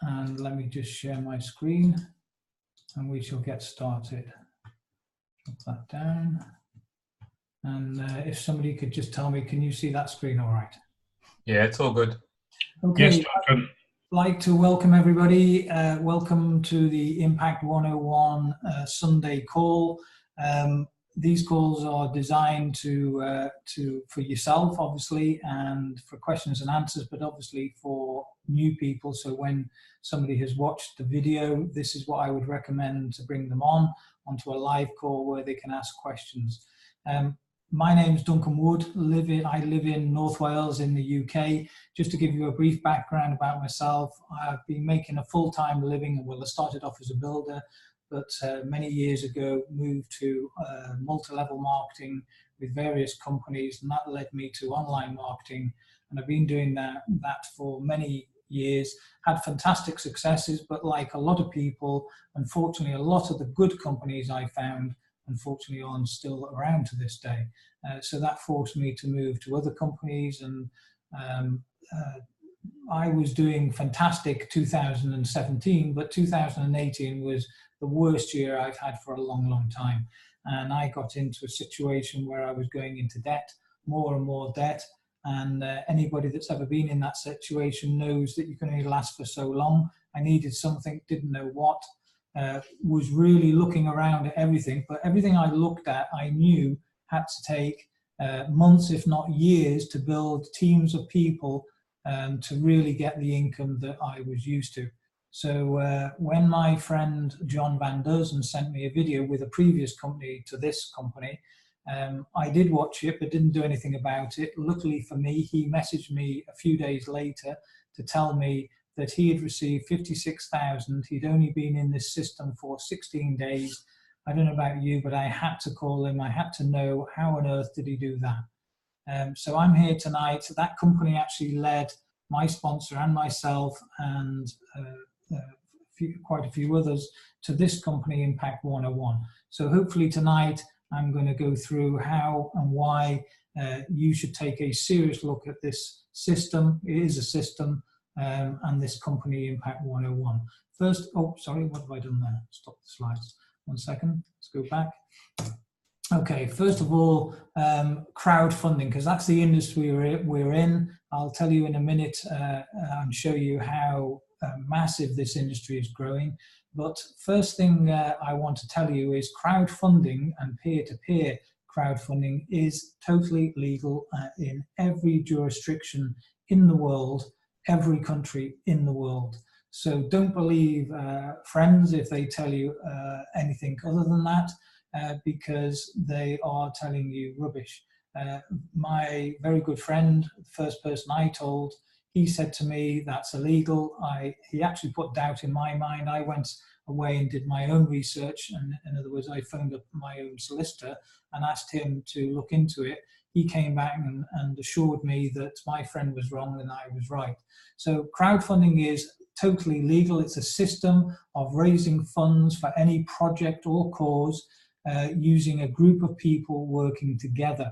And let me just share my screen and we shall get started. Drop that down. And if somebody could just tell me, can you see that screen all right? Yeah, it's all good. Okay. Yes, I'd like to welcome everybody. Welcome to the Impact 101 Sunday call. These calls are designed for yourself, obviously, and for questions and answers, but obviously for new people. So when somebody has watched the video, this is what I would recommend to bring them onto a live call where they can ask questions. My name is Duncan Wood. I live in North Wales in the UK. Just to give you a brief background about myself, I've been making a full-time living. Well, I started off as a builder, but many years ago moved to multi-level marketing with various companies, and that led me to online marketing. And I've been doing that for many years, had fantastic successes, but like a lot of people, unfortunately, a lot of the good companies I found unfortunately aren't still around to this day. So that forced me to move to other companies, and I was doing fantastic 2017, but 2018 was the worst year I've had for a long, long time. And I got into a situation where I was going into debt, more and more debt. And anybody that's ever been in that situation knows that you can only last for so long. I needed something, didn't know what. Was really looking around at everything, but everything I looked at, I knew had to take months, if not years, to build teams of people to really get the income that I was used to. So when my friend John Van Duzen sent me a video with a previous company to this company, I did watch it, but didn't do anything about it. Luckily for me, he messaged me a few days later to tell me that he had received 56,000. He'd only been in this system for 16 days. I don't know about you, but I had to call him. I had to know how on earth did he do that. So I'm here tonight. That company actually led my sponsor and myself and quite a few others to this company, Impact 101. So hopefully tonight I'm going to go through how and why you should take a serious look at this system. It is a system. And this company, Impact 101. First, oh, sorry, what have I done there? Stop the slides. 1 second, let's go back. Okay, first of all, crowdfunding, because that's the industry we're in. I'll tell you in a minute and show you how massive this industry is growing. But first thing I want to tell you is crowdfunding and peer-to-peer crowdfunding is totally legal in every jurisdiction in the world, every country in the world. So don't believe friends if they tell you anything other than that, because they are telling you rubbish. My very good friend, the first person I told, he said to me, that's illegal. He actually put doubt in my mind. I went away and did my own research. And in other words, I phoned up my own solicitor and asked him to look into it. He came back and assured me that my friend was wrong and I was right. So crowdfunding is totally legal. It's a system of raising funds for any project or cause using a group of people working together.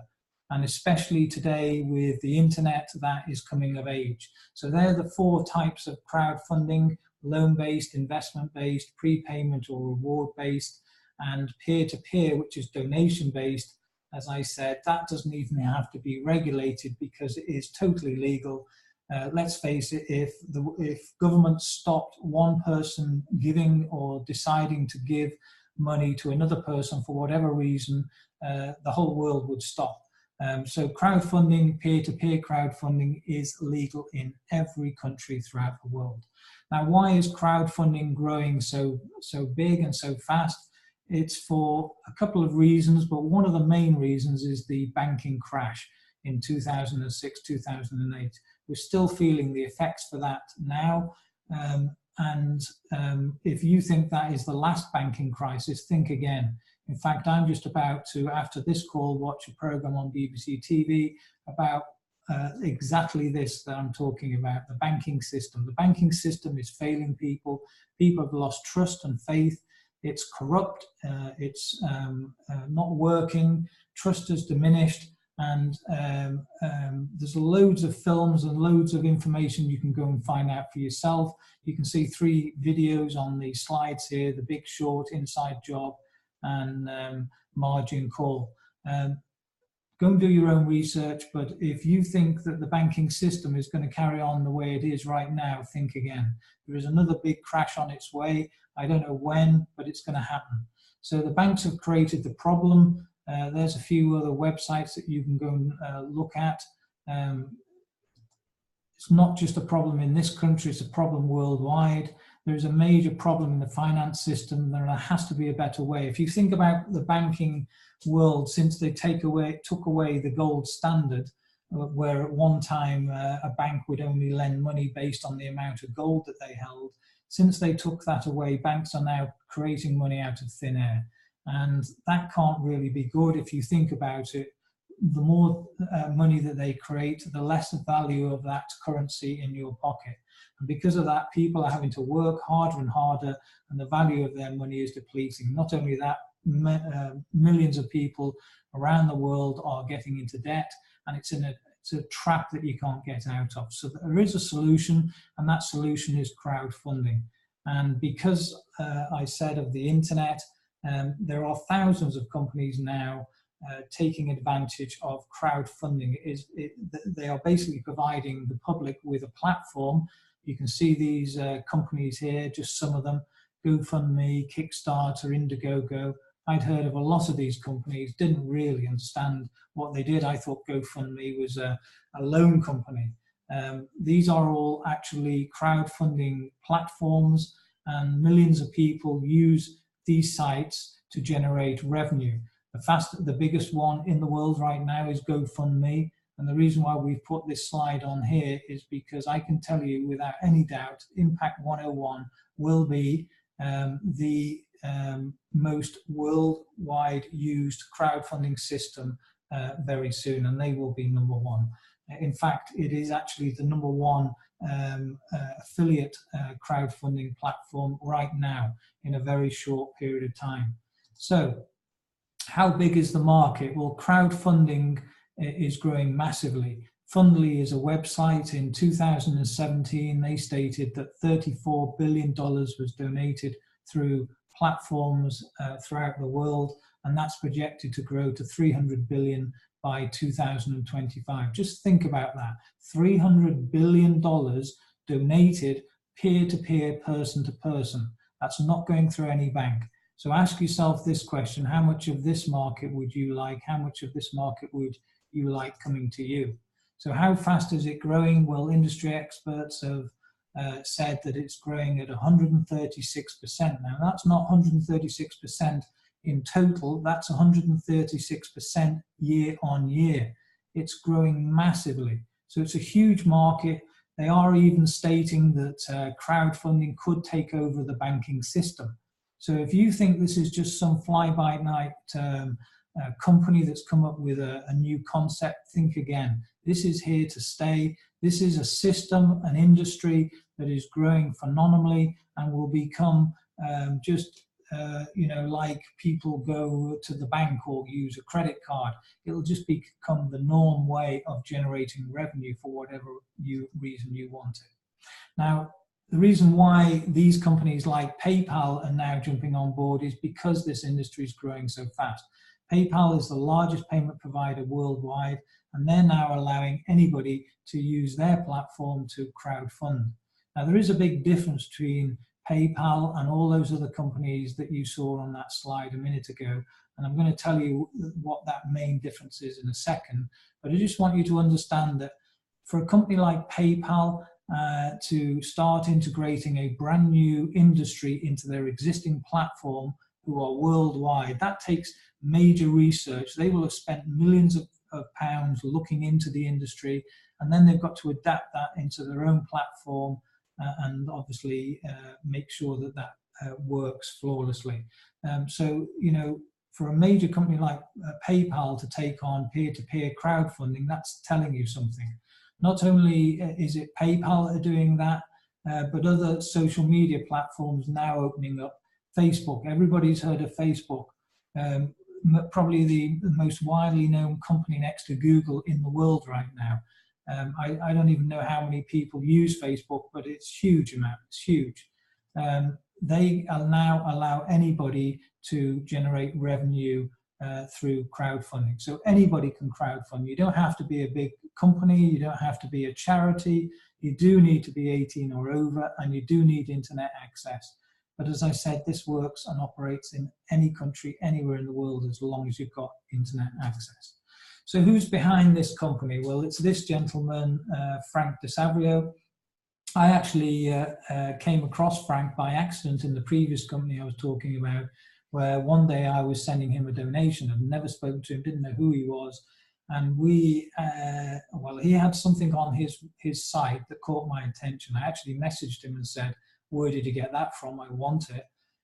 And especially today with the internet, that is coming of age. So they're the 4 types of crowdfunding: loan-based, investment-based, prepayment or reward-based, and peer-to-peer, which is donation-based. As I said, that doesn't even have to be regulated because it is totally legal. Let's face it, if government stopped one person giving or deciding to give money to another person for whatever reason, the whole world would stop. So crowdfunding, peer-to-peer crowdfunding is legal in every country throughout the world. Now, why is crowdfunding growing so big and so fast? It's for a couple of reasons, but one of the main reasons is the banking crash in 2006, 2008. We're still feeling the effects for that now. If you think that is the last banking crisis, think again. In fact, I'm just about to, after this call, watch a program on BBC TV about exactly this that I'm talking about, the banking system. The banking system is failing people. People have lost trust and faith. It's corrupt. It's not working. Trust has diminished. And there's loads of films and loads of information you can go and find out for yourself. You can see 3 videos on the slides here: The Big Short, Inside Job, and Margin Call. Go and do your own research, but if you think that the banking system is going to carry on the way it is right now, think again. There is another big crash on its way. I don't know when, but it's going to happen. So the banks have created the problem. There's a few other websites that you can go and look at. It's not just a problem in this country, it's a problem worldwide. There's a major problem in the finance system. There has to be a better way. If you think about the banking world, since they took away the gold standard, where at one time a bank would only lend money based on the amount of gold that they held, since they took that away, banks are now creating money out of thin air. And that can't really be good. If you think about it, the more money that they create, the less value of that currency in your pocket. And because of that, people are having to work harder and harder, and the value of their money is depleting. Not only that, millions of people around the world are getting into debt, and it's a trap that you can't get out of. So there is a solution, and that solution is crowdfunding. And because I said of the internet, there are thousands of companies now taking advantage of crowdfunding. They are basically providing the public with a platform. You can see these companies here, just some of them: GoFundMe, Kickstarter, Indiegogo. I'd heard of a lot of these companies, didn't really understand what they did. I thought GoFundMe was a loan company. These are all actually crowdfunding platforms, and millions of people use these sites to generate revenue. The biggest one in the world right now is GoFundMe. And the reason why we've put this slide on here is because I can tell you without any doubt, Impact 101 will be the most worldwide used crowdfunding system very soon, and they will be number 1. In fact, it is actually the number 1 affiliate crowdfunding platform right now in a very short period of time. So how big is the market? Well, crowdfunding is growing massively. Fundly is a website. In 2017, they stated that $34 billion was donated through platforms throughout the world, and that's projected to grow to $300 billion by 2025. Just think about that. $300 billion donated peer-to-peer, person-to-person. That's not going through any bank. So ask yourself this question: how much of this market would you like? How much of this market would you like coming to you? So how fast is it growing? Well, industry experts have said that it's growing at 136%. Now, that's not 136% in total, that's 136% year on year. It's growing massively. So it's a huge market. They are even stating that crowdfunding could take over the banking system. So if you think this is just some fly-by-night company that's come up with a new concept, think again. This is here to stay. This is a system, an industry that is growing phenomenally and will become like people go to the bank or use a credit card. It'll just become the norm way of generating revenue for whatever reason you want it. Now, the reason why these companies like PayPal are now jumping on board is because this industry is growing so fast. PayPal is the largest payment provider worldwide, and they're now allowing anybody to use their platform to crowdfund. Now, there is a big difference between PayPal and all those other companies that you saw on that slide a minute ago, and I'm going to tell you what that main difference is in a second. But I just want you to understand that for a company like PayPal to start integrating a brand new industry into their existing platform, who are worldwide, that takes major research. They will have spent millions of pounds looking into the industry, and then they've got to adapt that into their own platform and obviously make sure that that works flawlessly. So, for a major company like PayPal to take on peer-to-peer crowdfunding, that's telling you something. Not only is it PayPal that are doing that, but other social media platforms now opening up. Facebook, everybody's heard of Facebook. probably the most widely known company next to Google in the world right now. I don't even know how many people use Facebook, but it's huge amount. It's huge. They now allow anybody to generate revenue through crowdfunding. So anybody can crowdfund. You don't have to be a big company. You don't have to be a charity. You do need to be 18 or over, and you do need internet access. But as I said, this works and operates in any country, anywhere in the world, as long as you've got internet access. So who's behind this company? Well, it's this gentleman, Frank DeSavrio. I actually came across Frank by accident in the previous company I was talking about, where one day I was sending him a donation. I'd never spoken to him, didn't know who he was. And well, he had something on his site that caught my attention. I actually messaged him and said, where did you get that from? I want it.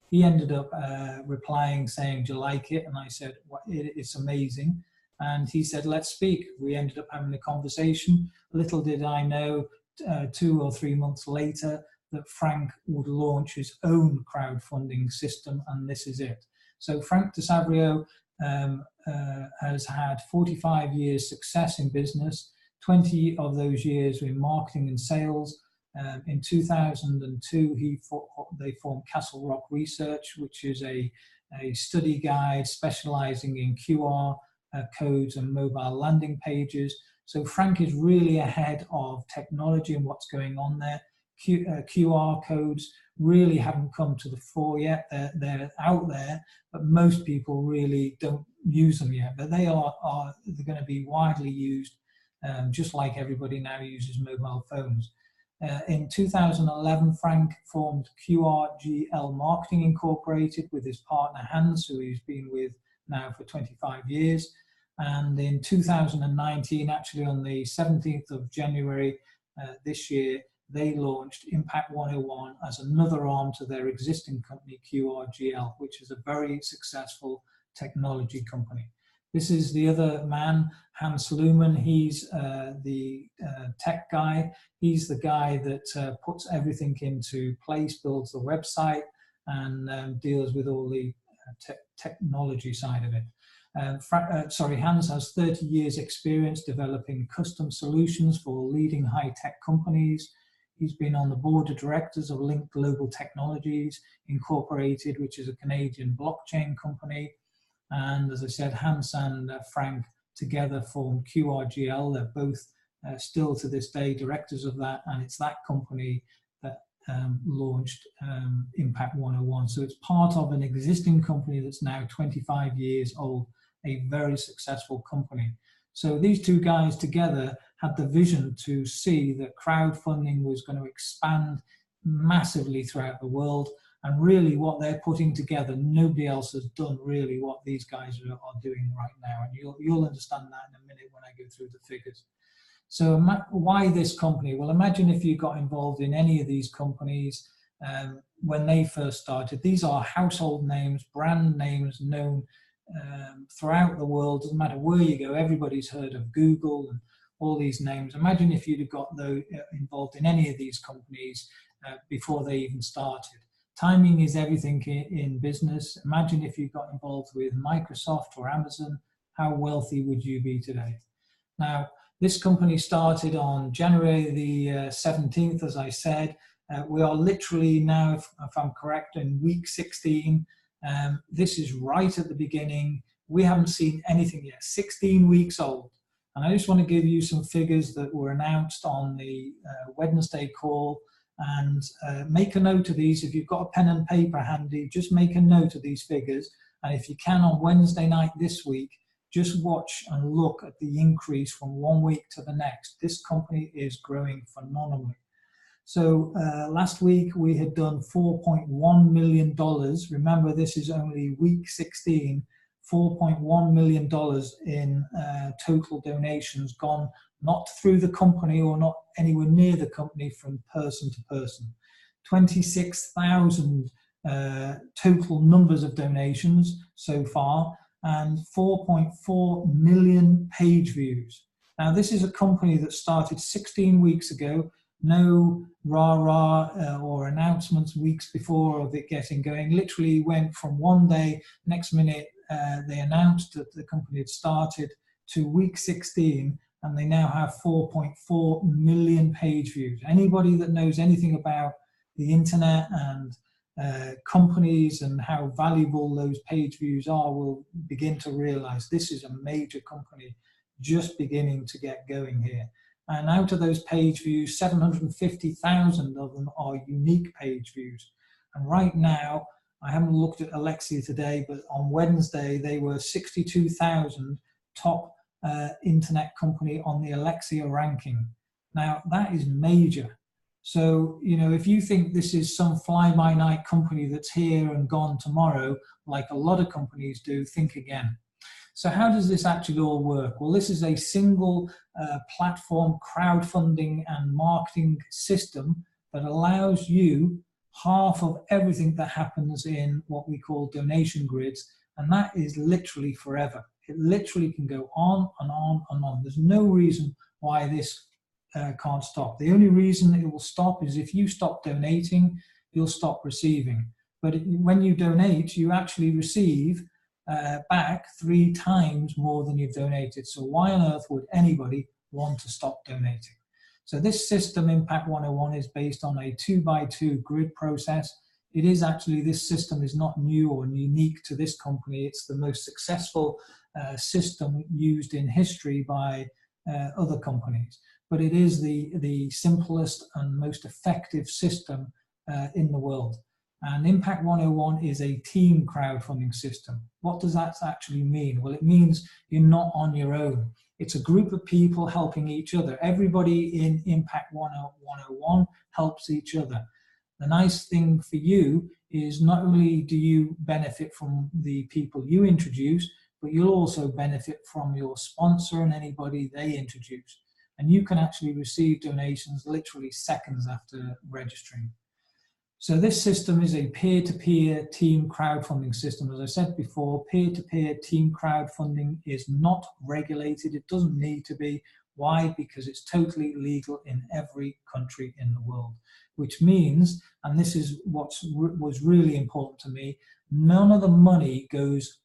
He ended up replying saying, do you like it? And I said, well, it's amazing. And he said, let's speak. We ended up having a conversation. Little did I know, 2 or 3 months later, that Frank would launch his own crowdfunding system, and this is it. So Frank DeSavrio has had 45 years success in business, 20 of those years in marketing and sales. In 2002, they formed Castle Rock Research, which is a study guide specializing in QR codes and mobile landing pages. So Frank is really ahead of technology and what's going on there. QR codes really haven't come to the fore yet. They're out there, but most people really don't use them yet. But they're going to be widely used, just like everybody now uses mobile phones. In 2011, Frank formed QRGL Marketing Incorporated with his partner Hans, who he's been with now for 25 years. And in 2019, actually on the 17th of January this year, they launched Impact 101 as another arm to their existing company, QRGL, which is a very successful technology company. This is the other man, Hans Luhmann. He's the tech guy. He's the guy that puts everything into place, builds the website, and deals with all the technology side of it. Hans has 30 years experience developing custom solutions for leading high-tech companies. He's been on the board of directors of Link Global Technologies Incorporated, which is a Canadian blockchain company. And as I said, Hans and Frank together formed QRGL. They're both still to this day directors of that, and it's that company that launched Impact 101. So it's part of an existing company that's now 25 years old, a very successful company. So these two guys together had the vision to see that crowdfunding was going to expand massively throughout the world. And really what they're putting together, nobody else has done really what these guys are doing right now. And you'll understand that in a minute when I go through the figures. So why this company? Well, imagine if you got involved in any of these companies when they first started. These are household names, brand names known throughout the world. Doesn't matter where you go, everybody's heard of Google and all these names. Imagine if you'd have got involved in any of these companies before they even started. Timing is everything in business. Imagine if you got involved with Microsoft or Amazon, how wealthy would you be today? Now, this company started on January the 17th, as I said. We are literally now, if I'm correct, in week 16. This is right at the beginning. We haven't seen anything yet, 16 weeks old. And I just want to give you some figures that were announced on the Wednesday call. And make a note of these. If you've got a pen and paper handy, just make a note of these figures. And if you can, on Wednesday night this week, just watch and look at the increase from one week to the next. This company is growing phenomenally. So last week we had done $4.1 million. Remember, this is only week 16. $4.1 million in total donations gone, not through the company or not anywhere near the company, from person to person. 26,000 total numbers of donations so far, and 4.4 million page views. Now, this is a company that started 16 weeks ago. No rah-rah or announcements weeks before of it getting going. Literally went from one day, next minute, they announced that the company had started, to week 16, and they now have 4.4 million page views. Anybody that knows anything about the internet and companies and how valuable those page views are will begin to realize this is a major company just beginning to get going here. And out of those page views, 750,000 of them are unique page views. And right now, I haven't looked at Alexia today, but on Wednesday, they were 62,000 top internet company on the Alexia ranking. Now, that is major. So, you know, if you think this is some fly-by-night company that's here and gone tomorrow, like a lot of companies do, think again. So how does this actually all work? Well, this is a single platform crowdfunding and marketing system that allows you half of everything that happens in what we call donation grids, and that is literally forever. It literally can go on and on and on. There's no reason why this can't stop. The only reason it will stop is if you stop donating, you'll stop receiving. But when you donate, you actually receive back 3 times more than you've donated. So why on earth would anybody want to stop donating? So this system, Impact 101, is based on a 2x2 grid process. It is actually, this system is not new or unique to this company. It's the most successful system used in history by other companies. But it is the simplest and most effective system in the world. And Impact 101 is a team crowdfunding system. What does that actually mean? Well, it means you're not on your own. It's a group of people helping each other. Everybody in Impact 101 helps each other. The nice thing for you is not only do you benefit from the people you introduce, but you'll also benefit from your sponsor and anybody they introduce. And you can actually receive donations literally seconds after registering. So this system is a peer-to-peer team crowdfunding system. As I said before, peer-to-peer team crowdfunding is not regulated. It doesn't need to be. Why? Because it's totally legal in every country in the world, which means, and this is what was really important to me, none of the money goes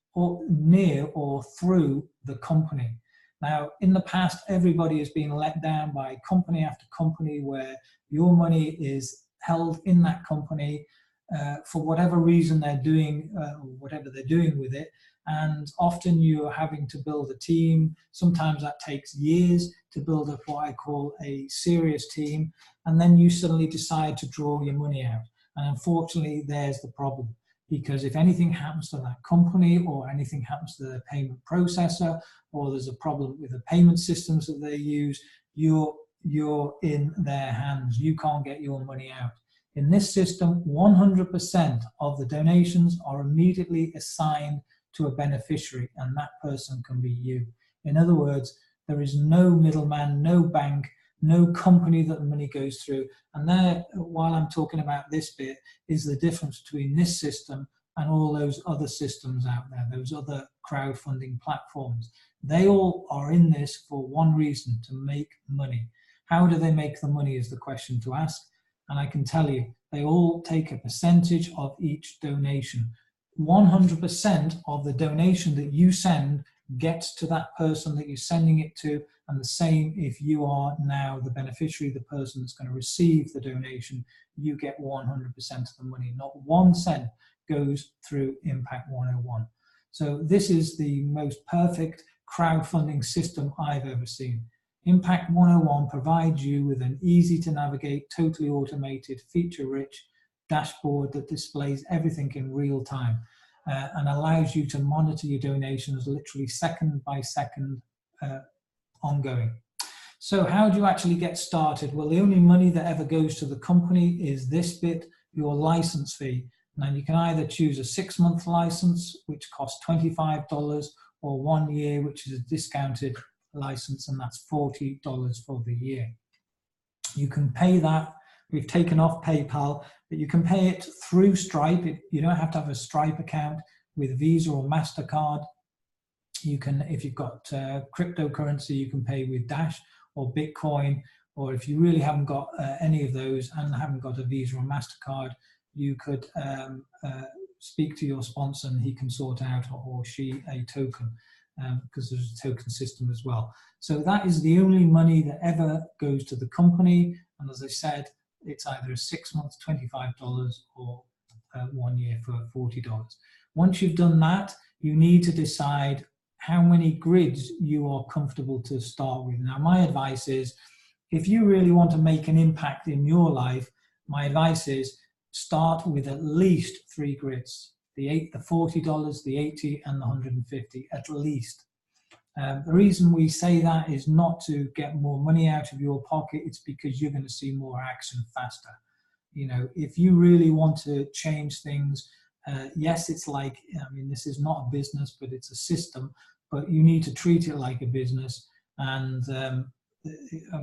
near or through the company. Now, in the past, everybody has been let down by company after company where your money is held in that company for whatever reason they're doing, whatever they're doing with it. And often you're having to build a team. Sometimes that takes years to build up what I call a serious team. And then you suddenly decide to draw your money out. And unfortunately, there's the problem. Because if anything happens to that company or anything happens to the payment processor, or there's a problem with the payment systems that they use, you're in their hands. You can't get your money out. In this system, 100% of the donations are immediately assigned to a beneficiary, and that person can be you. In other words, there is no middleman, no bank, no company that the money goes through. And there, while I'm talking about this bit, is the difference between this system and all those other systems out there, those other crowdfunding platforms. They all are in this for one reason, to make money. How do they make the money is the question to ask. And I can tell you, they all take a percentage of each donation. 100% of the donation that you send gets to that person that you're sending it to, and the same if you are now the beneficiary, the person that's going to receive the donation, you get 100% of the money. Not 1 cent goes through Impact 101. So this is the most perfect crowdfunding system I've ever seen. Impact 101 provides you with an easy to navigate, totally automated, feature-rich dashboard that displays everything in real time and allows you to monitor your donations literally second by second ongoing. So how do you actually get started? Well, the only money that ever goes to the company is this bit, your license fee. Now you can either choose a 6-month license, which costs $25, or 1 year, which is a discounted license, and that's $40 for the year. You can pay that. We've taken off PayPal, but you can pay it through Stripe. You don't have to have a Stripe account with Visa or MasterCard. You can, if you've got cryptocurrency, you can pay with Dash or Bitcoin, or if you really haven't got any of those and haven't got a Visa or MasterCard, you could speak to your sponsor and he can sort out, or she, a token, because there's a token system as well. So that is the only money that ever goes to the company. And as I said, it's either a 6 months, $25, or 1 year for $40. Once you've done that, you need to decide how many grids you are comfortable to start with. Now, my advice is, if you really want to make an impact in your life, my advice is start with at least 3 grids, the $40, the 80, and the 150, at least. The reason we say that is not to get more money out of your pocket, it's because you're going to see more action faster. You know, if you really want to change things, yes, it's like, I mean, this is not a business, but it's a system, but you need to treat it like a business. And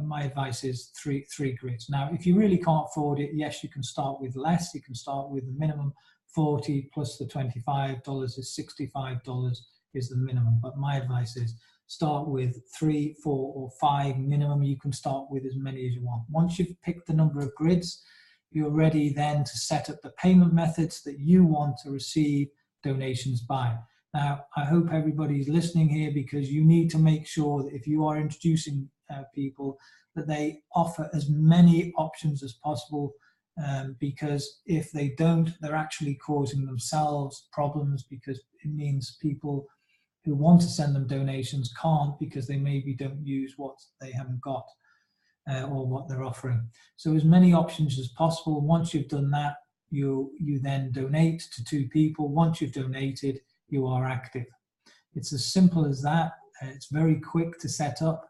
my advice is three grids. Now, if you really can't afford it, yes, you can start with less. You can start with the minimum 40 plus the $25 is $65 is the minimum. But my advice is start with 3, 4, or 5 minimum. You can start with as many as you want. Once you've picked the number of grids, you're ready then to set up the payment methods that you want to receive donations by. Now, I hope everybody's listening here, because you need to make sure that if you are introducing people, that they offer as many options as possible, because if they don't, they're actually causing themselves problems, because it means people who want to send them donations can't, because they maybe don't use what they haven't got or what they're offering. So as many options as possible. Once you've done that, you then donate to 2 people. Once you've donated, you are active. It's as simple as that. It's very quick to set up.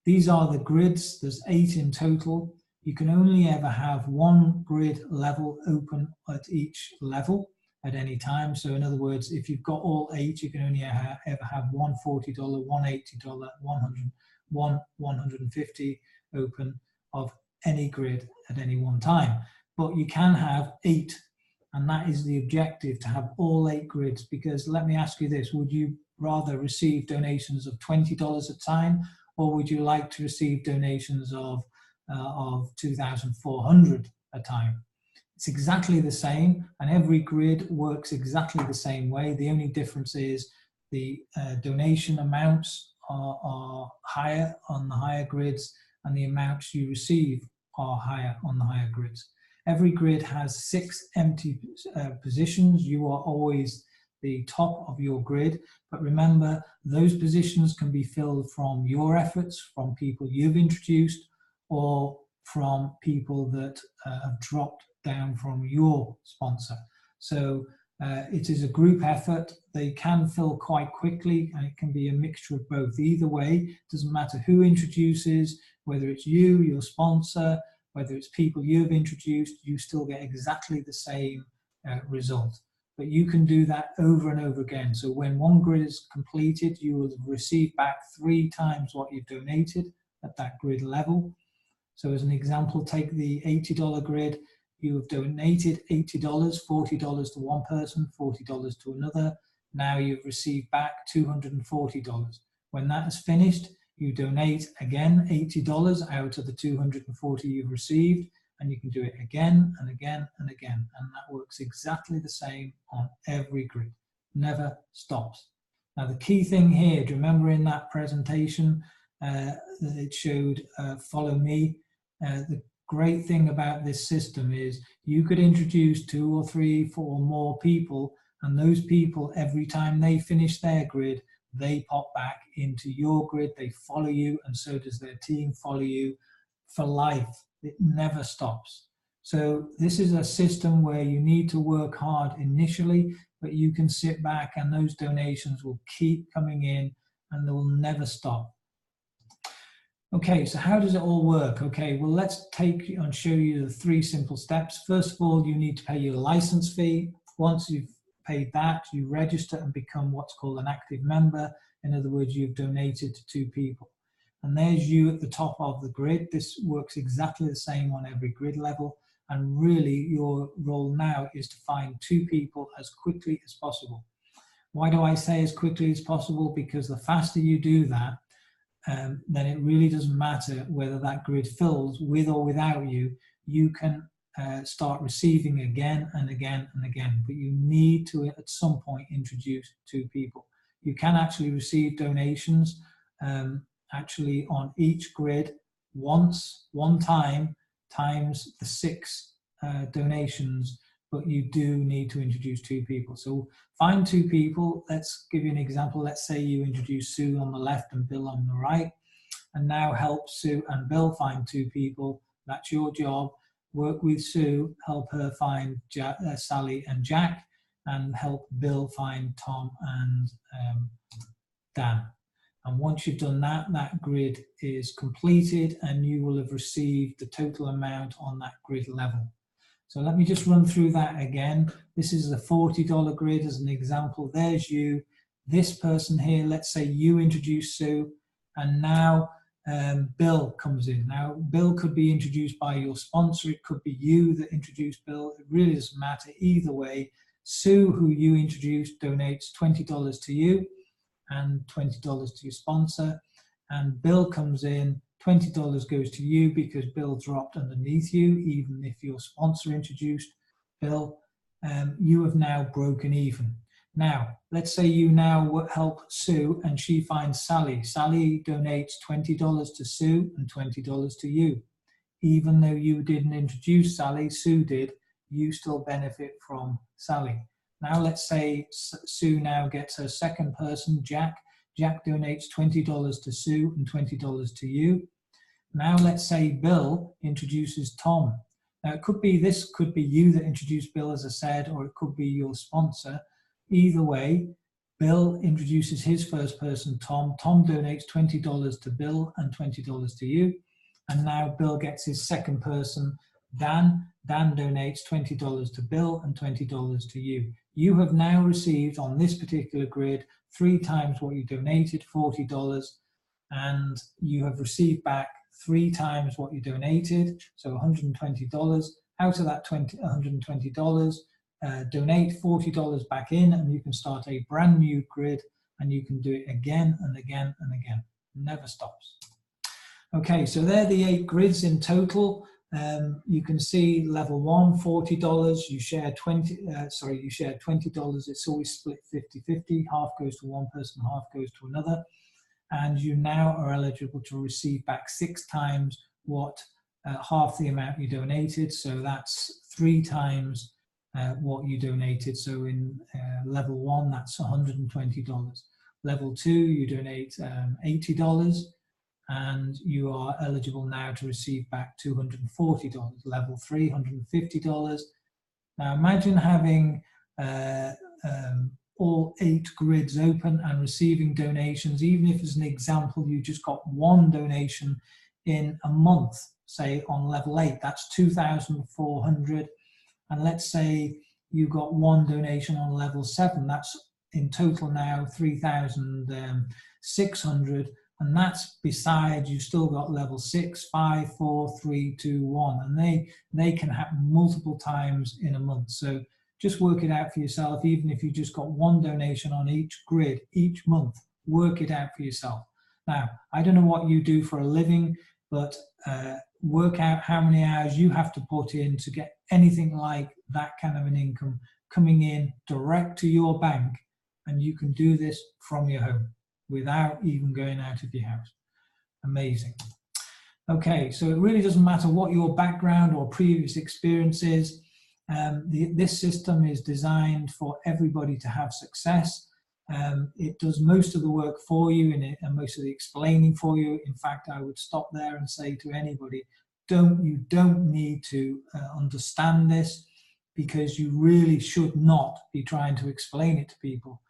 These are the grids. There's 8 in total. You can only ever have 1 grid level open at each level at any time. So in other words, if you've got all 8, you can only ever have one $40, one $80, 100, one 150 open of any grid at any one time. But you can have 8, and that is the objective, to have all 8 grids. Because let me ask you this, would you rather receive donations of $20 a time, or would you like to receive donations of 2,400 a time? It's exactly the same, and every grid works exactly the same way. The only difference is the donation amounts are higher on the higher grids, and the amounts you receive are higher on the higher grids. Every grid has 6 empty positions. You are always the top of your grid, but remember, those positions can be filled from your efforts, from people you've introduced, or from people that have dropped down from your sponsor. So it is a group effort. They can fill quite quickly, and it can be a mixture of both. Either way, it doesn't matter who introduces, whether it's you, your sponsor, whether it's people you've introduced, you still get exactly the same result. But you can do that over and over again. So when 1 grid is completed, you will receive back 3 times what you've donated at that grid level. So as an example, take the $80 grid. You have donated $80, $40 to one person, $40 to another. Now you've received back $240. When that is finished, you donate again $80 out of the $240 you've received, and you can do it again and again and again. And that works exactly the same on every grid. Never stops. Now the key thing here, do you remember in that presentation it showed follow me? The great thing about this system is you could introduce 2 or 3, 4 more people, and those people, every time they finish their grid, they pop back into your grid, they follow you, and so does their team follow you for life. It never stops. So this is a system where you need to work hard initially, but you can sit back and those donations will keep coming in and they will never stop. Okay, so how does it all work? Okay, well, let's take and show you the 3 simple steps. First of all, you need to pay your license fee. Once you've paid that, you register and become what's called an active member. In other words, you've donated to 2 people. And there's you at the top of the grid. This works exactly the same on every grid level. And really, your role now is to find 2 people as quickly as possible. Why do I say as quickly as possible? Because the faster you do that, then it really doesn't matter whether that grid fills with or without you. You can start receiving again and again and again. But you need to, at some point, introduce 2 people. You can actually receive donations actually on each grid once, one time, times the 6 donations, but you do need to introduce 2 people. So find 2 people. Let's give you an example. Let's say you introduce Sue on the left and Bill on the right, and now help Sue and Bill find 2 people. That's your job. Work with Sue, help her find Sally and Jack, and help Bill find Tom and Dan. And once you've done that, that grid is completed and you will have received the total amount on that grid level. So let me just run through that again. This is the $40 grid as an example. There's you, this person here. Let's say you introduce Sue, and now Bill comes in. Now, Bill could be introduced by your sponsor. It could be you that introduced Bill. It really doesn't matter. Either way, Sue, who you introduced, donates $20 to you and $20 to your sponsor. And Bill comes in, $20 goes to you because Bill dropped underneath you, even if your sponsor introduced Bill. You have now broken even. Now, let's say you now help Sue and she finds Sally. Sally donates $20 to Sue and $20 to you. Even though you didn't introduce Sally, Sue did, you still benefit from Sally. Now let's say Sue now gets her second person, Jack. Jack donates $20 to Sue and $20 to you. Now let's say Bill introduces Tom. Now it could be, this could be you that introduced Bill, as I said, or it could be your sponsor. Either way, Bill introduces his first person, Tom. Tom donates $20 to Bill and $20 to you. And now Bill gets his second person, Dan. Dan donates $20 to Bill and $20 to you. You have now received on this particular grid 3 times what you donated, $40, and you have received back 3 times what you donated, so $120. Out of that $120, donate $40 back in, and you can start a brand new grid, and you can do it again and again and again. It never stops. Okay, so they're the 8 grids in total. You can see level 1, $40. You share you share $20. It's always split 50-50. Half goes to one person, half goes to another. And you now are eligible to receive back 6 times what half the amount you donated. So that's 3 times what you donated. So in level 1, that's $120. Level 2, you donate $80. And you are eligible now to receive back $240. Level 3, $150. Now imagine having all 8 grids open and receiving donations. Even if, as an example, you just got 1 donation in a month, say on level 8, that's 2,400. And let's say you got 1 donation on level 7, that's in total now 3,600. And that's besides, you've still got level 6, 5, 4, 3, 2, 1. And they can happen multiple times in a month. So just work it out for yourself. Even if you just got 1 donation on each grid each month, work it out for yourself. Now, I don't know what you do for a living, but work out how many hours you have to put in to get anything like that kind of an income coming in direct to your bank. And you can do this from your home without even going out of your house. Amazing. Okay, so it really doesn't matter what your background or previous experience is. This system is designed for everybody to have success. It does most of the work for you and most of the explaining for you. In fact, I would stop there and say to anybody, you don't need to understand this, because you really should not be trying to explain it to people.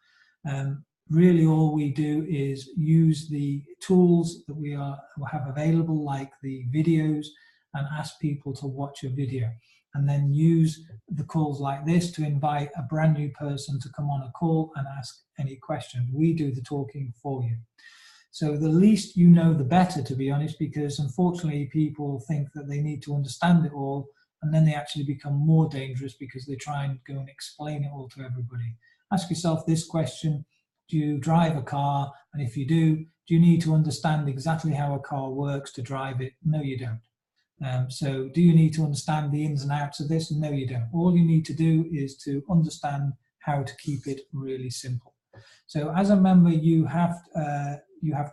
Really all we do is use the tools that we have available, like the videos, and ask people to watch a video, and then use the calls like this to invite a brand new person to come on a call and ask any questions. We do the talking for you. So the least you know, the better, to be honest, because unfortunately people think that they need to understand it all, and then they actually become more dangerous because they try and go and explain it all to everybody. Ask yourself this question: do you drive a car? And if you do you need to understand exactly how a car works to drive it? No, you don't. So do you need to understand the ins and outs of this? No, you don't. All you need to do is to understand how to keep it really simple. So as a member, you have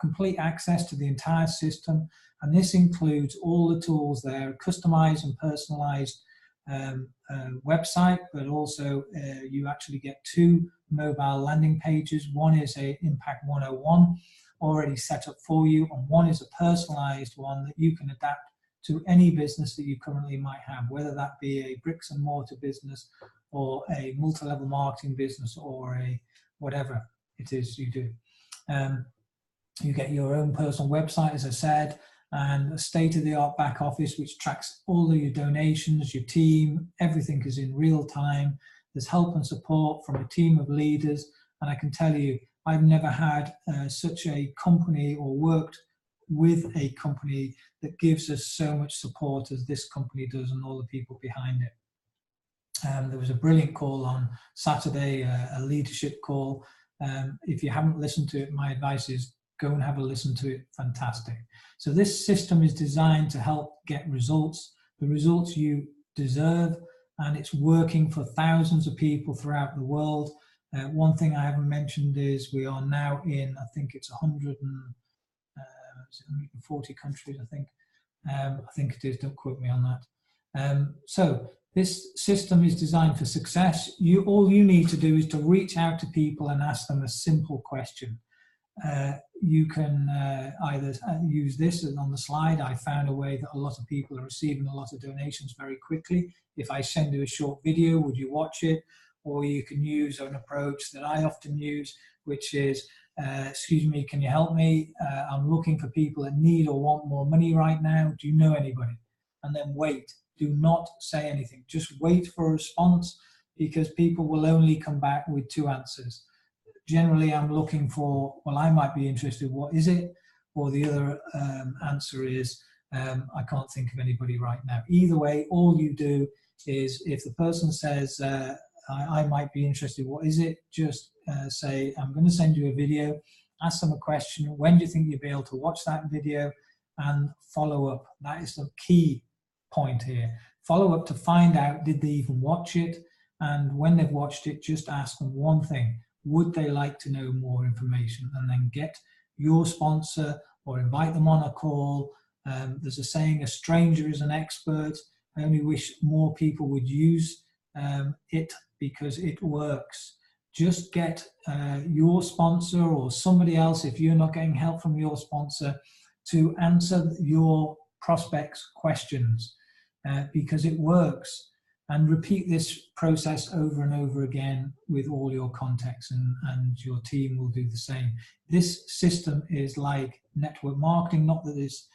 complete access to the entire system, and this includes all the tools there, customized and personalized website, but also you actually get 2 mobile landing pages. One is a Impact 101 already set up for you, and one is a personalized one that you can adapt to any business that you currently might have, whether that be a bricks and mortar business or a multi-level marketing business or a whatever it is you do. You get your own personal website, as I said, and a state-of-the-art back office which tracks all of your donations, your team, everything is in real time. There's help and support from a team of leaders, and I can tell you, I've never had such a company or worked with a company that gives us so much support as this company does, and all the people behind it. There was a brilliant call on Saturday, a leadership call. If you haven't listened to it, my advice is go and have a listen to it. Fantastic. So this system is designed to help get results, the results you deserve, and it's working for thousands of people throughout the world. One thing I haven't mentioned is we are now in, I think it's 140 countries, I think it is, don't quote me on that. So this system is designed for success. All you need to do is to reach out to people and ask them a simple question. You can either use this on the slide. I found a way that a lot of people are receiving a lot of donations very quickly. If I send you a short video, would you watch it? Or you can use an approach that I often use, which is, excuse me, can you help me? I'm looking for people that need or want more money right now. Do you know anybody? And then wait. Do not say anything. Just wait for a response, because people will only come back with 2 answers. Generally, I'm looking for, well, I might be interested, what is it? Or the other answer is, I can't think of anybody right now. Either way, all you do is, if the person says, I might be interested, what is it? Just say, I'm going to send you a video, ask them a question, when do you think you'll be able to watch that video, and follow up. That is the key point here. Follow up to find out, did they even watch it? And when they've watched it, just ask them one thing. Would they like to know more information? And then get your sponsor or invite them on a call. There's a saying, a stranger is an expert. I only wish more people would use it, because it works. Just get your sponsor or somebody else, if you're not getting help from your sponsor, to answer your prospects' questions, because it works. And repeat this process over and over again with all your contacts, and your team will do the same. This system is like network marketing. Not that this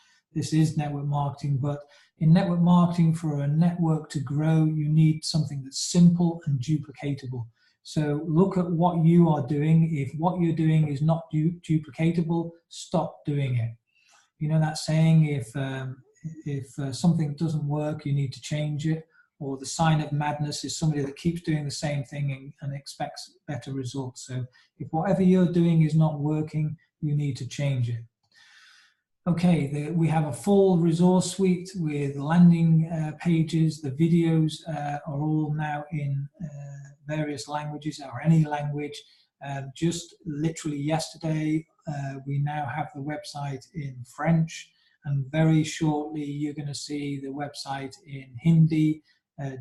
is network marketing, but in network marketing, for a network to grow, you need something that's simple and duplicatable. So look at what you are doing. If what you're doing is not duplicatable, stop doing it. You know that saying, if something doesn't work, you need to change it. Or the sign of madness is somebody that keeps doing the same thing and expects better results. So if whatever you're doing is not working, you need to change it. Okay, we have a full resource suite with landing pages. The videos are all now in various languages, or any language. Just literally yesterday, we now have the website in French, and very shortly you're going to see the website in Hindi,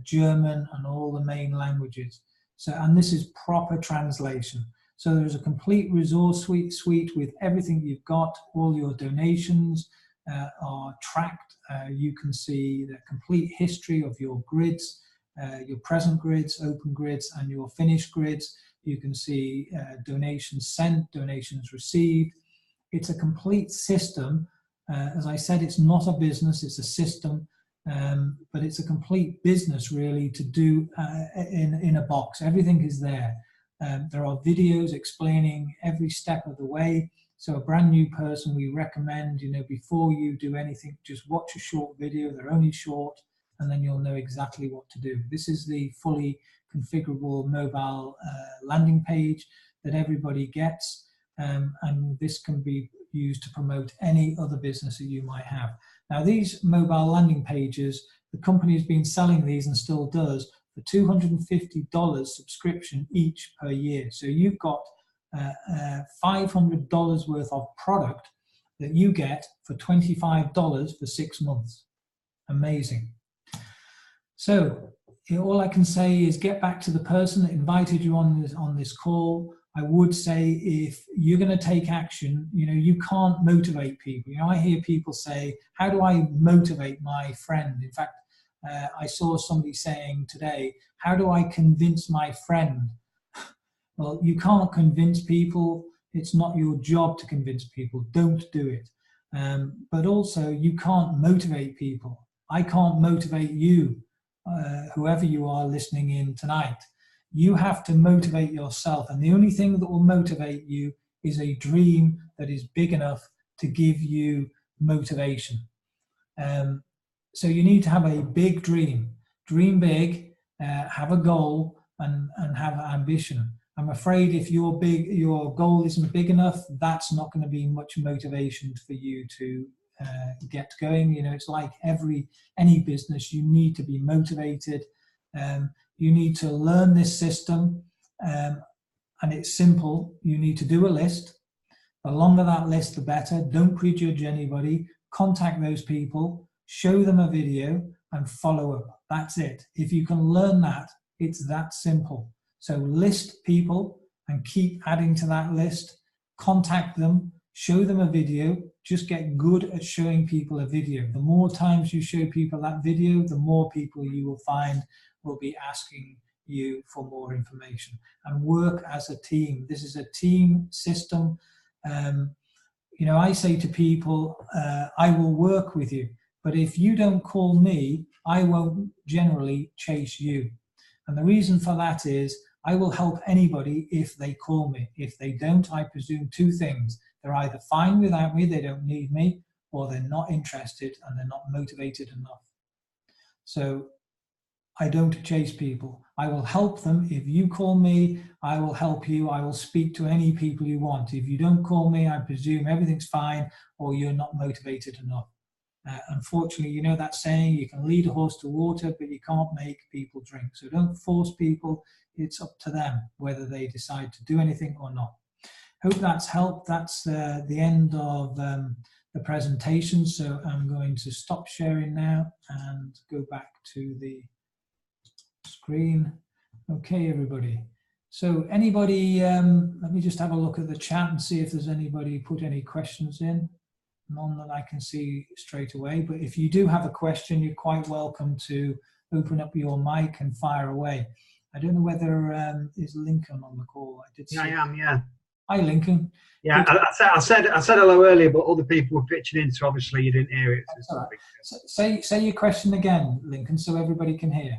German, and all the main languages. So, and this is proper translation. So there's a complete resource suite with everything you've got. All your donations are tracked. You can see the complete history of your grids, your present grids, open grids, and your finished grids. You can see donations sent, donations received. It's a complete system. As I said, it's not a business, it's a system. But it's a complete business, really, to do in a box. Everything is there. There are videos explaining every step of the way. So a brand new person, we recommend, before you do anything, just watch a short video. They're only short, and then you'll know exactly what to do. This is the fully configurable mobile landing page that everybody gets. And this can be used to promote any other business that you might have. Now, these mobile landing pages, the company has been selling these and still does for $250 subscription each per year. So you've got $500 worth of product that you get for $25 for 6 months. Amazing. So all I can say is get back to the person that invited you on this call. I would say if you're going to take action, you can't motivate people. I hear people say, how do I motivate my friend? In fact, I saw somebody saying today, how do I convince my friend? Well, you can't convince people. It's not your job to convince people. Don't do it. But also, you can't motivate people. I can't motivate you, whoever you are listening in tonight. You have to motivate yourself. And the only thing that will motivate you is a dream that is big enough to give you motivation. So you need to have a big dream. Dream big, have a goal, and have ambition. I'm afraid if your goal isn't big enough, that's not going to be much motivation for you to get going. It's like any business, you need to be motivated. You need to learn this system, and it's simple. You need to do a list. The longer that list, the better. Don't prejudge anybody. Contact those people, show them a video, and follow up. That's it. If you can learn that, it's that simple. So list people and keep adding to that list. Contact them, show them a video. Just get good at showing people a video. The more times you show people that video, the more people you will find will be asking you for more information. And work as a team. This is a team system. I say to people, I will work with you, but if you don't call me, I won't generally chase you. And the reason for that is I will help anybody if they call me. If they don't, I presume two things. They're either fine without me, they don't need me, or they're not interested and they're not motivated enough. So I don't chase people. I will help them. If you call me, I will help you. I will speak to any people you want. If you don't call me, I presume everything's fine or you're not motivated enough. Unfortunately, that saying, you can lead a horse to water, but you can't make people drink. So don't force people. It's up to them whether they decide to do anything or not. Hope that's helped. That's the end of the presentation. So I'm going to stop sharing now and go back to the screen. Okay, everybody. So anybody, let me just have a look at the chat and see if there's anybody put any questions in. None that I can see straight away, but if you do have a question, you're quite welcome to open up your mic and fire away. I don't know whether is Lincoln on the call. I did. Yeah, I am. Yeah. Hi, Lincoln. Yeah, I said hello earlier, but other people were pitching in, so obviously you didn't hear it. So right. Say your question again, Lincoln, so everybody can hear.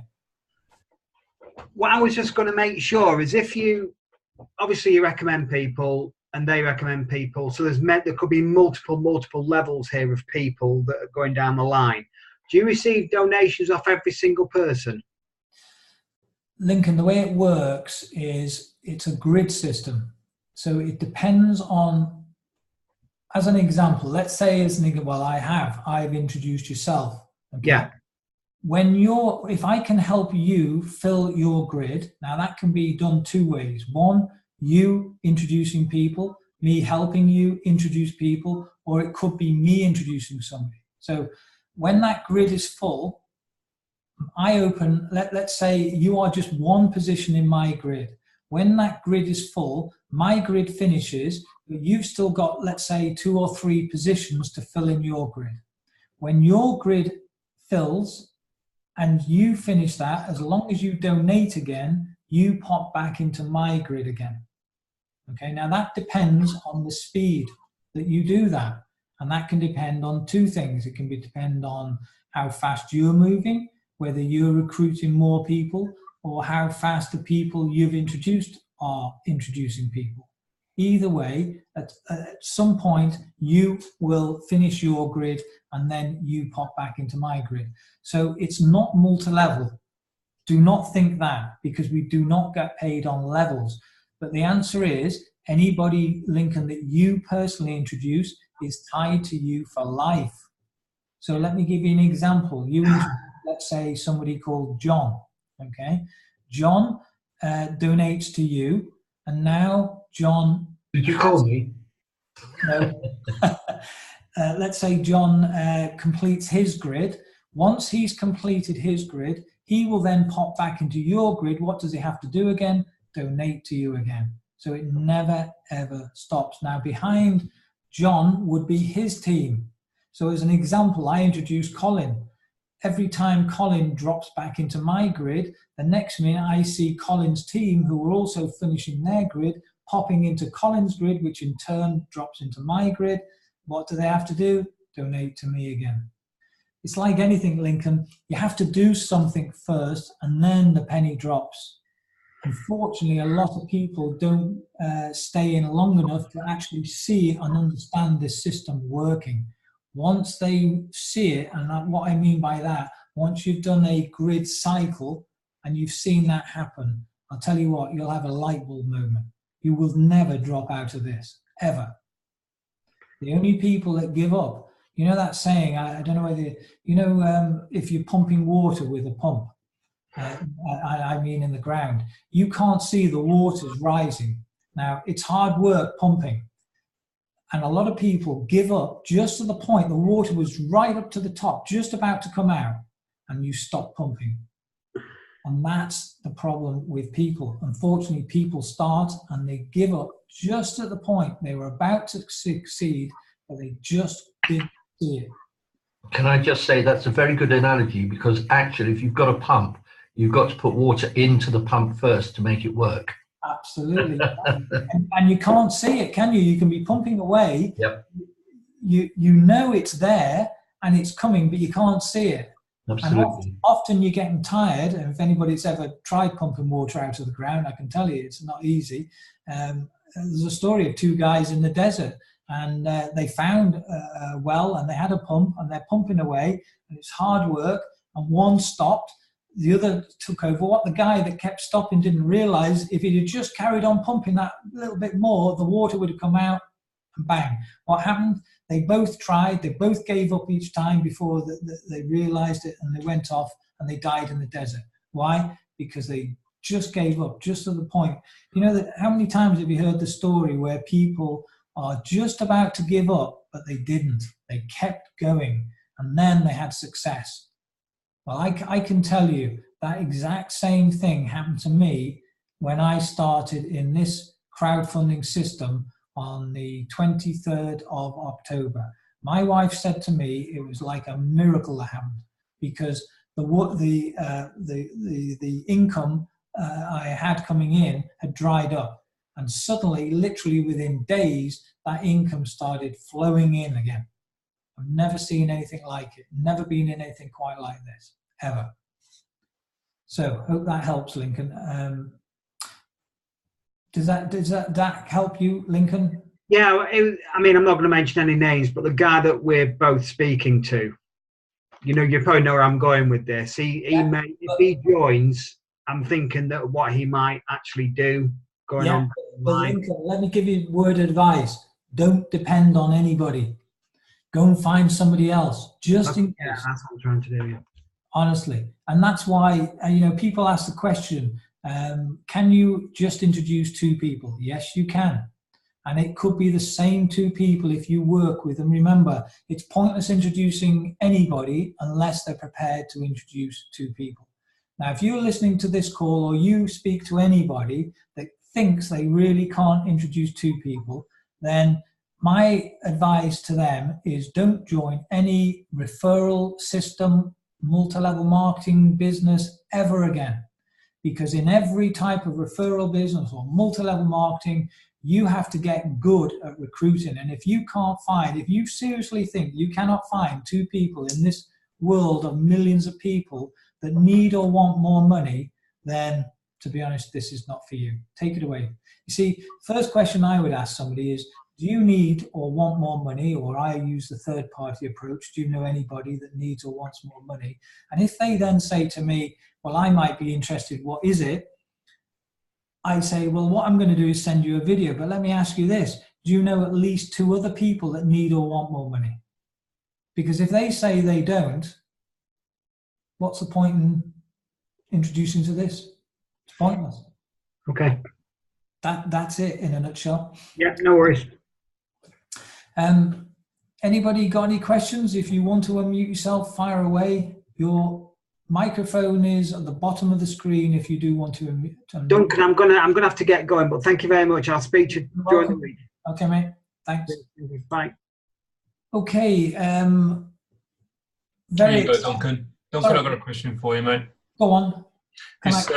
What I was just going to make sure is if you recommend people and they recommend people, so there could be multiple levels here of people that are going down the line. Do you receive donations off every single person? Lincoln, the way it works is it's a grid system. So it depends on, as an example, let's say I've introduced yourself. Okay? Yeah. If I can help you fill your grid, now that can be done two ways. One, you introducing people, me helping you introduce people, or it could be me introducing somebody. So when that grid is full, I open, let's say you are just one position in my grid. When that grid is full, my grid finishes, but you've still got, let's say, 2 or 3 positions to fill in your grid. When your grid fills and you finish that, as long as you donate again, you pop back into my grid again. Okay, now that depends on the speed that you do that. And that can depend on 2 things. It can depend on how fast you're moving, whether you're recruiting more people, or how fast the people you've introduced are introducing people. Either way, at some point, you will finish your grid and then you pop back into my grid. So it's not multi-level. Do not think that, because we do not get paid on levels. But the answer is, anybody, Lincoln, that you personally introduce is tied to you for life. So let me give you an example. Let's say somebody called John, okay? John donates to you, and now John... Did you call me? No. Let's say John completes his grid. Once he's completed his grid, he will then pop back into your grid. What does he have to do again? Donate to you again. So it never, ever stops. Now, behind John would be his team. So as an example, I introduced Colin. Every time Colin drops back into my grid, the next minute I see Colin's team, who are also finishing their grid, popping into Colin's grid, which in turn drops into my grid. What do they have to do? Donate to me again. It's like anything, Lincoln. You have to do something first, and then the penny drops. Unfortunately, a lot of people don't stay in long enough to actually see and understand this system working. Once they see it, and what I mean by that, once you've done a grid cycle and you've seen that happen, I'll tell you what, you'll have a light bulb moment. You will never drop out of this, ever. The only people that give up, you know that saying, I don't know whether, you know, if you're pumping water with a pump, I mean in the ground, you can't see the water's rising. Now, it's hard work pumping. And a lot of people give up just to the point the water was right up to the top, just about to come out, and you stop pumping. And that's the problem with people. Unfortunately, people start and they give up just at the point they were about to succeed, but they just didn't see it. Can I just say that's a very good analogy, because actually if you've got a pump, you've got to put water into the pump first to make it work. Absolutely. and you can't see it, can you? You can be pumping away. Yep. You know it's there and it's coming, but you can't see it. Absolutely. And often you're getting tired, and if anybody's ever tried pumping water out of the ground, I can tell you it's not easy. There's a story of two guys in the desert, and they found a well, and they had a pump, and they're pumping away, and it's hard work, and one stopped, the other took over. What the guy that kept stopping didn't realize, if he had just carried on pumping that little bit more, the water would have come out, and bang. What happened? They both tried, they both gave up each time before they realized it, and they went off and they died in the desert. Why? Because they just gave up, just to the point. You know, that how many times have you heard the story where people are just about to give up, but they didn't? They kept going, and then they had success. Well, I can tell you that exact same thing happened to me when I started in this crowdfunding system on the 23rd of October. My wife said to me it was like a miracle that happened, because the income I had coming in had dried up, and suddenly, literally within days, that income started flowing in again. I've never seen anything like it, never been in anything quite like this, ever. So, hope that helps, Lincoln. Does that help you, Lincoln? Yeah, I mean, I'm not going to mention any names, but the guy that we're both speaking to, you know, you probably know where I'm going with this. If he joins, I'm thinking that what he might actually do going on. But Lincoln, let me give you word of advice. Don't depend on anybody. Go and find somebody else, just in case. Yeah, that's what I'm trying to do. Yeah. Honestly, and that's why people ask the question: can you just introduce two people? Yes, you can, and it could be the same two people if you work with them. Remember, it's pointless introducing anybody unless they're prepared to introduce two people. Now, if you're listening to this call, or you speak to anybody that thinks they really can't introduce two people, then my advice to them is don't join any referral system, multi-level marketing business ever again. Because in every type of referral business or multi-level marketing, you have to get good at recruiting. And if you seriously think you cannot find two people in this world of millions of people that need or want more money, then to be honest, this is not for you. Take it away. You see, first question I would ask somebody is, do you need or want more money? Or I use the third party approach. Do you know anybody that needs or wants more money? And if they then say to me, well, I might be interested, what is it? I say, well, what I'm going to do is send you a video. But let me ask you this. Do you know at least two other people that need or want more money? Because if they say they don't, what's the point in introducing to this? It's pointless. Okay. That's it in a nutshell. Yeah, no worries. Anybody got any questions? If you want to unmute yourself, fire away. Your microphone is at the bottom of the screen if you do want to unmute. Duncan, I'm gonna have to get going, but thank you very much. I'll speak to you during the week. Okay, mate. Thanks. Bye. Okay. There you go, Duncan. Duncan, I've got a question for you, mate. Go on. Can I ask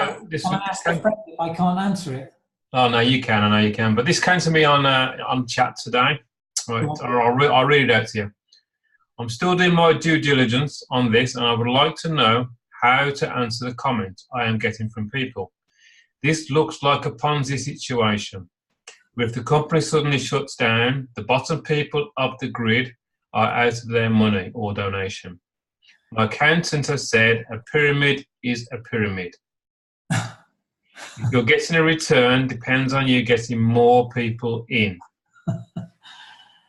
a friend if I can't answer it? Oh, no, you can. I know you can. But this came to me on chat today. Right, I'll read it out to you. I'm still doing my due diligence on this, and I would like to know how to answer the comment I am getting from people. This looks like a Ponzi situation. If the company suddenly shuts down, the bottom people of the grid are out of their money or donation. My accountant has said a pyramid is a pyramid. If you're getting a return, depends on you getting more people in.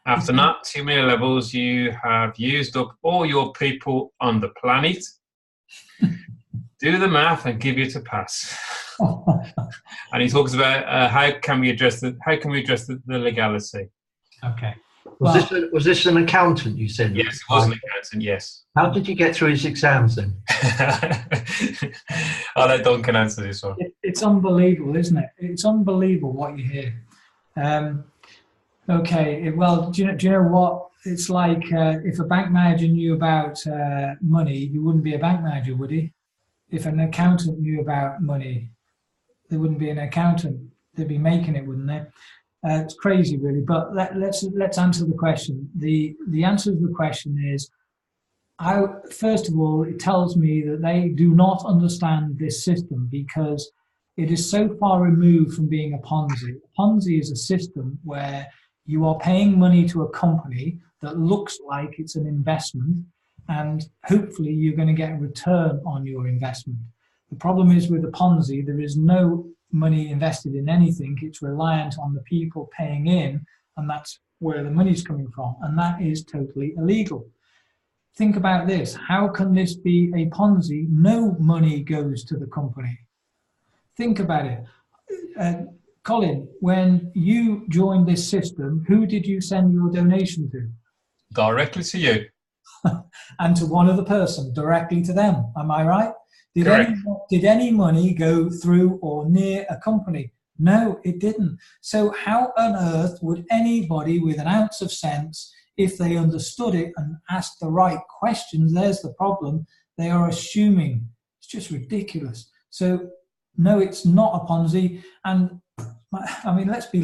After not too many levels, you have used up all your people on the planet. Do the math and give it a pass. And he talks about how can we address the legality. Okay. Was this an accountant you said? Yes, it was an accountant, yes. How did you get through his exams then? I'll let Duncan answer this one. It's unbelievable, isn't it? It's unbelievable what you hear. Okay, well, do you know what? It's like if a bank manager knew about money, he wouldn't be a bank manager, would he? If an accountant knew about money, there wouldn't be an accountant. They'd be making it, wouldn't they? It's crazy, really. But let's answer the question. The answer to the question is, first of all, it tells me that they do not understand this system because it is so far removed from being a Ponzi. A Ponzi is a system where you are paying money to a company that looks like it's an investment, and hopefully you're going to get a return on your investment. The problem is with a Ponzi, there is no money invested in anything. It's reliant on the people paying in, and that's where the money's coming from, and that is totally illegal. Think about this. How can this be a Ponzi? No money goes to the company. Think about it. Colin, when you joined this system, who did you send your donation to? Directly to you. And to one other person, directly to them. Am I right? Did any money go through or near a company? No, it didn't. So how on earth would anybody with an ounce of sense, if they understood it and asked the right questions, there's the problem, they are assuming. It's just ridiculous. So no, it's not a Ponzi. And I mean, let's be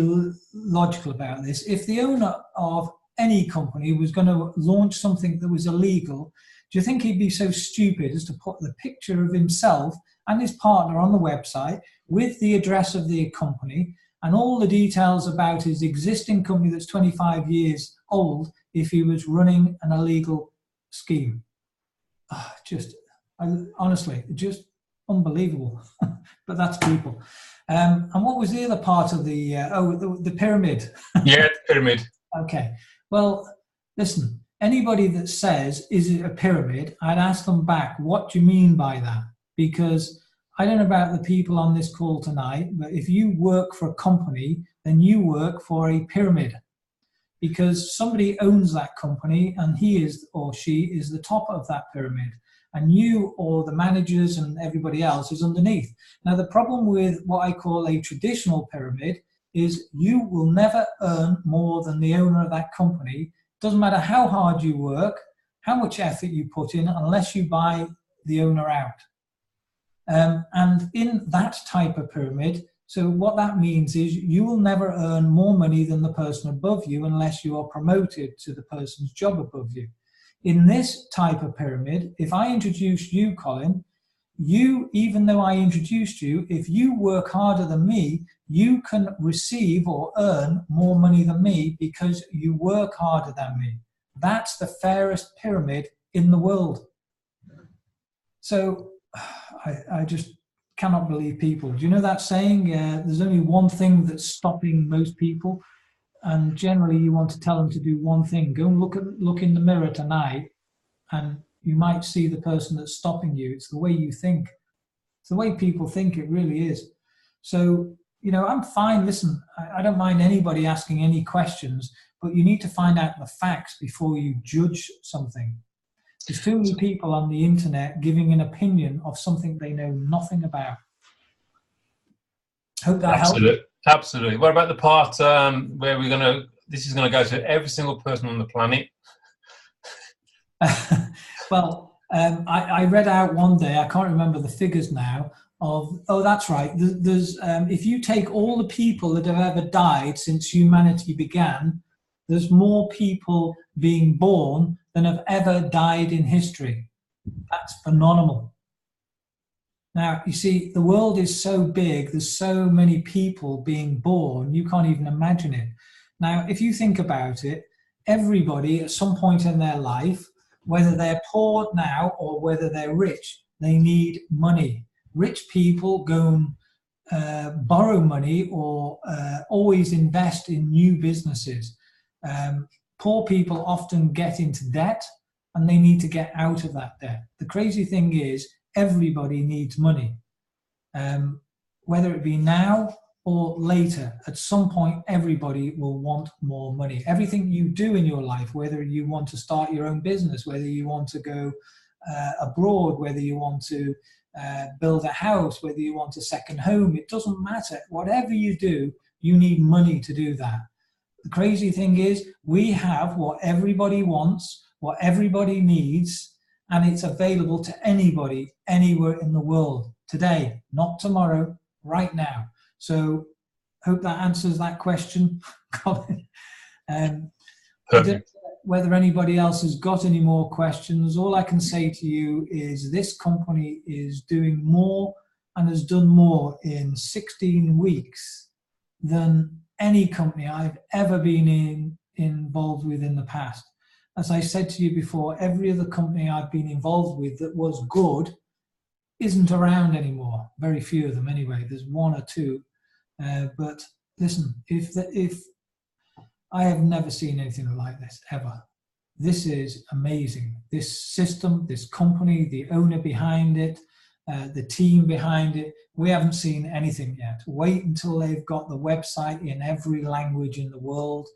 logical about this. If the owner of any company was going to launch something that was illegal, do you think he'd be so stupid as to put the picture of himself and his partner on the website with the address of the company and all the details about his existing company that's 25 years old if he was running an illegal scheme? Honestly, just unbelievable. But that's people. And what was the other part of the pyramid? Yeah, the pyramid. Okay. Well, listen, anybody that says, is it a pyramid? I'd ask them back, what do you mean by that? Because I don't know about the people on this call tonight, but if you work for a company, then you work for a pyramid. Because somebody owns that company and he is or she is the top of that pyramid. And you or the managers and everybody else is underneath. Now, the problem with what I call a traditional pyramid is you will never earn more than the owner of that company. Doesn't matter how hard you work, how much effort you put in, unless you buy the owner out. And in that type of pyramid, so what that means is you will never earn more money than the person above you unless you are promoted to the person's job above you. In this type of pyramid, if I introduce you, Colin, you, even though I introduced you, if you work harder than me, you can receive or earn more money than me because you work harder than me. That's the fairest pyramid in the world. So I just cannot believe people. Do you know that saying, there's only one thing that's stopping most people? And generally you want to tell them to do one thing. Go and look in the mirror tonight and you might see the person that's stopping you. It's the way you think. It's the way people think, it really is. So, you know, I'm fine. Listen, I don't mind anybody asking any questions, but you need to find out the facts before you judge something. There's too many people on the internet giving an opinion of something they know nothing about. Hope that helps. Absolutely. What about the part where this is going to go to every single person on the planet? Well, I read out one day, I can't remember the figures now, oh, that's right. There's if you take all the people that have ever died since humanity began, there's more people being born than have ever died in history. That's phenomenal. Now, you see, the world is so big, there's so many people being born, you can't even imagine it. Now, if you think about it, everybody at some point in their life, whether they're poor now or whether they're rich, they need money. Rich people go and borrow money or always invest in new businesses. Poor people often get into debt and they need to get out of that debt. The crazy thing is, everybody needs money. Whether it be now or later, at some point, everybody will want more money. Everything you do in your life, whether you want to start your own business, whether you want to go abroad, whether you want to build a house, whether you want a second home, it doesn't matter. Whatever you do, you need money to do that. The crazy thing is, we have what everybody wants, what everybody needs, and it's available to anybody, anywhere in the world, today, not tomorrow, right now. So, hope that answers that question, Colin. Whether anybody else has got any more questions, all I can say to you is this company is doing more and has done more in 16 weeks than any company I've ever been involved with in the past. As I said to you before, every other company I've been involved with that was good isn't around anymore. Very few of them anyway. There's one or two. But listen, if I have never seen anything like this, ever. This is amazing. This system, this company, the owner behind it, the team behind it, we haven't seen anything yet. Wait until they've got the website in every language in the world.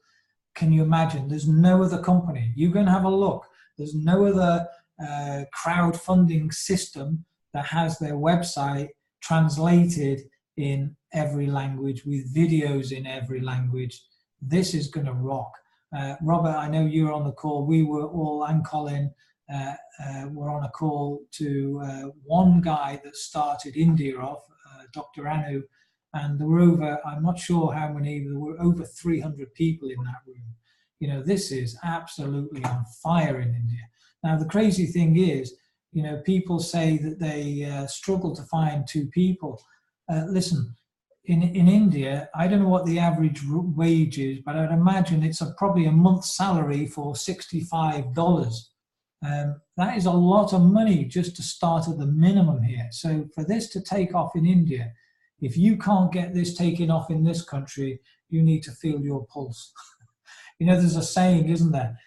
Can you imagine? There's no other company. You can have a look. There's no other crowdfunding system that has their website translated in every language with videos in every language. This is going to rock. Robert, I know you were on the call. We were all, and Colin, were on a call to one guy that started India off, Dr. Anu, and there were over, I'm not sure how many, there were over 300 people in that room. You know, this is absolutely on fire in India. Now, the crazy thing is, you know, people say that they struggle to find two people. Listen, in India, I don't know what the average wage is, but I'd imagine it's probably a month's salary for $65. That is a lot of money just to start at the minimum here. So for this to take off in India, if you can't get this taken off in this country, you need to feel your pulse. You know, there's a saying, isn't there?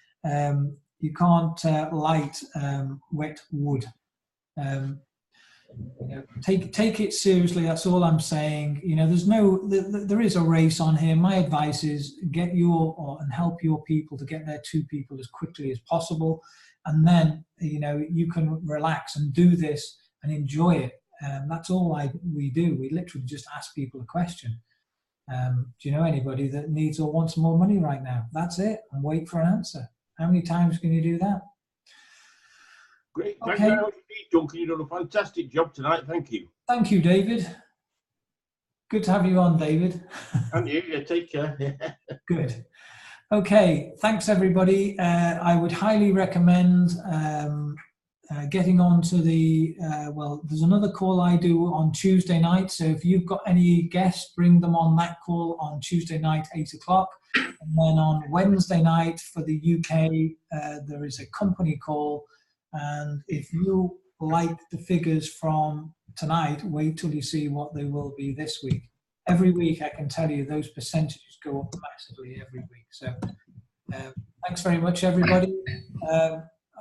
You can't light wet wood. You know, take it seriously. That's all I'm saying. You know, there is a race on here. My advice is get and help your people to get their two people as quickly as possible, and then, you know, you can relax and do this and enjoy it. That's all we do. We literally just ask people a question. Do you know anybody that needs or wants more money right now? That's it, and wait for an answer. How many times can you do that? Great. Thank you very much indeed, Duncan. You've done a fantastic job tonight. Thank you. Thank you, David. Good to have you on, David. And you, yeah, take care. Good. Okay, thanks everybody. I would highly recommend getting on to the, well, there's another call I do on Tuesday night. So if you've got any guests, bring them on that call on Tuesday night, 8 o'clock. And then on Wednesday night for the UK, there is a company call. And if you like the figures from tonight, wait till you see what they will be this week. Every week, I can tell you, those percentages go up massively every week. So thanks very much, everybody.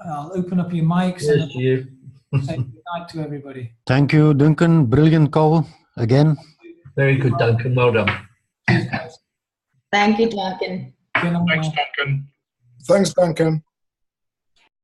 I'll open up your mics Cheers to you. and say good night to everybody. Thank you, Duncan. Brilliant call again. Very good, Duncan. Well done. Cheers, guys. Thank you, Duncan. Phenomenal. Thanks, Duncan. Thanks, Duncan.